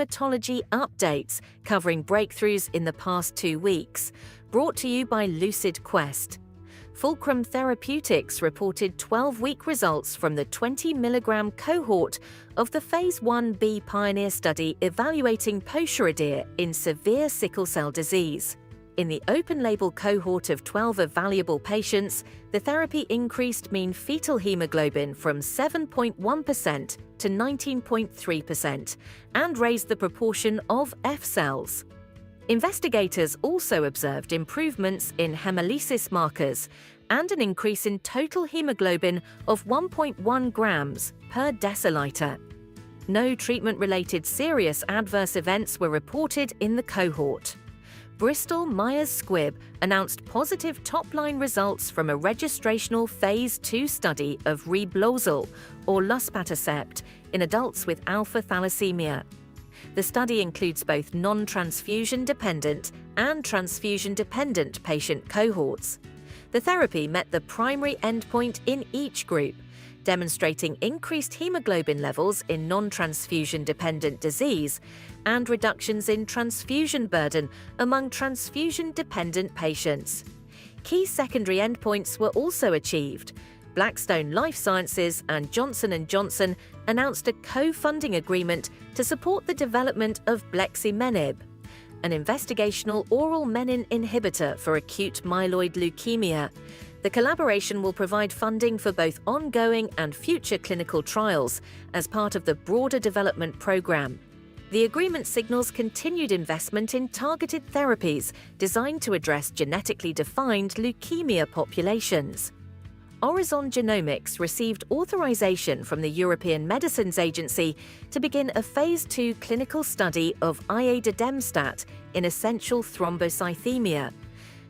Hematology updates covering breakthroughs in the past 2 weeks, brought to you by Lucid Quest. Fulcrum Therapeutics reported 12-week results from the 20-milligram cohort of the Phase 1b Pioneer study evaluating pociredir in severe sickle cell disease. In the open-label cohort of 12 evaluable patients, the therapy increased mean fetal hemoglobin from 7.1% to 19.3% and raised the proportion of F cells. Investigators also observed improvements in hemolysis markers and an increase in total hemoglobin of 1.1 grams per deciliter. No treatment-related serious adverse events were reported in the cohort. Bristol Myers Squibb announced positive top-line results from a registrational Phase 2 study of Reblozyl, or luspatercept, in adults with alpha-thalassemia. The study includes both non-transfusion-dependent and transfusion-dependent patient cohorts. The therapy met the primary endpoint in each group, demonstrating increased hemoglobin levels in non-transfusion-dependent disease and reductions in transfusion burden among transfusion-dependent patients. Key secondary endpoints were also achieved. Blackstone Life Sciences and Johnson & Johnson announced a co-funding agreement to support the development of bleximenib, an investigational oral menin inhibitor for acute myeloid leukemia. The collaboration will provide funding for both ongoing and future clinical trials as part of the broader development program. The agreement signals continued investment in targeted therapies designed to address genetically defined leukemia populations. Horizon Genomics received authorization from the European Medicines Agency to begin a Phase 2 clinical study of iadademstat in essential thrombocythemia.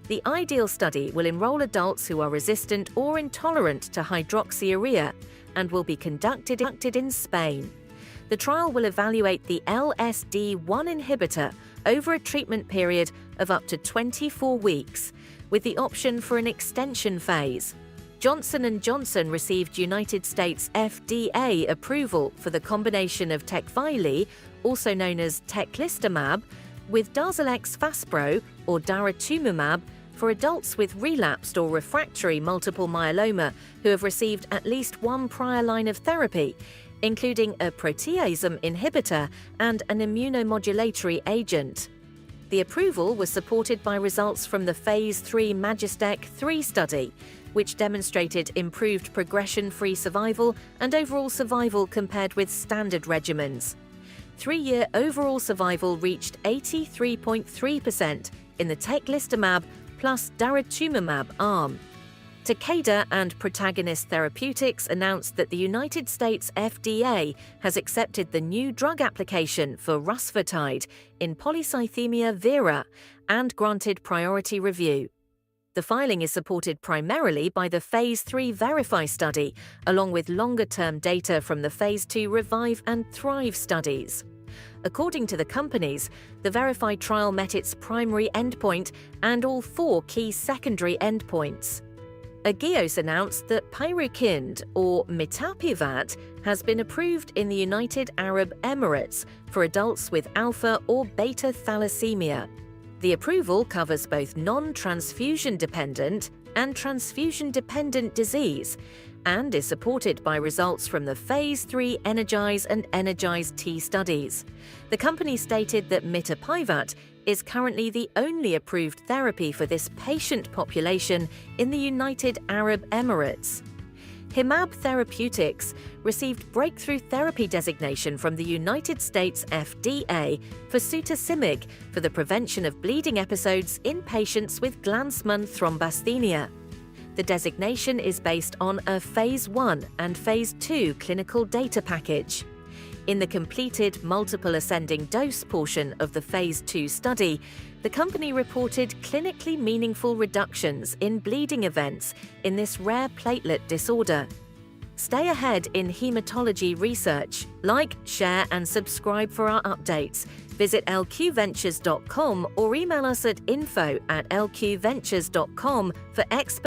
The IDEAL study will enroll adults who are resistant or intolerant to hydroxyurea and will be conducted in Spain. The trial will evaluate the LSD1 inhibitor over a treatment period of up to 24 weeks, with the option for an extension phase. Johnson & Johnson received United States FDA approval for the combination of TECVAYLI, also known as teclistamab, with Darzalex Faspro or daratumumab for adults with relapsed or refractory multiple myeloma who have received at least one prior line of therapy, including a proteasome inhibitor and an immunomodulatory agent. The approval was supported by results from the Phase 3 MajesTEC-3 study, which demonstrated improved progression-free survival and overall survival compared with standard regimens. 3-year overall survival reached 83.3% in the teclistamab plus daratumumab arm. Takeda and Protagonist Therapeutics announced that the United States FDA has accepted the new drug application for rusfertide in polycythemia vera and granted priority review. The filing is supported primarily by the Phase 3 Verify study, along with longer-term data from the Phase 2 Revive and Thrive studies. According to the companies, the Verify trial met its primary endpoint and all 4 key secondary endpoints. Agios announced that Pyrukynd, or mitapivat, has been approved in the United Arab Emirates for adults with alpha or beta thalassemia. The approval covers both non-transfusion-dependent and transfusion-dependent disease and is supported by results from the Phase 3 Energize and Energize-T studies. The company stated that mitapivat is currently the only approved therapy for this patient population in the United Arab Emirates. Hemab Therapeutics received Breakthrough Therapy Designation from the United States FDA for sutacimig for the prevention of bleeding episodes in patients with Glanzmann thrombasthenia. The designation is based on a Phase 1 and Phase 2 clinical data package. In the completed multiple ascending dose portion of the Phase 2 study, the company reported clinically meaningful reductions in bleeding events in this rare platelet disorder. Stay ahead in hematology research. Like, share, and subscribe for our updates. Visit lqventures.com or email us at info@lqventures.com for expert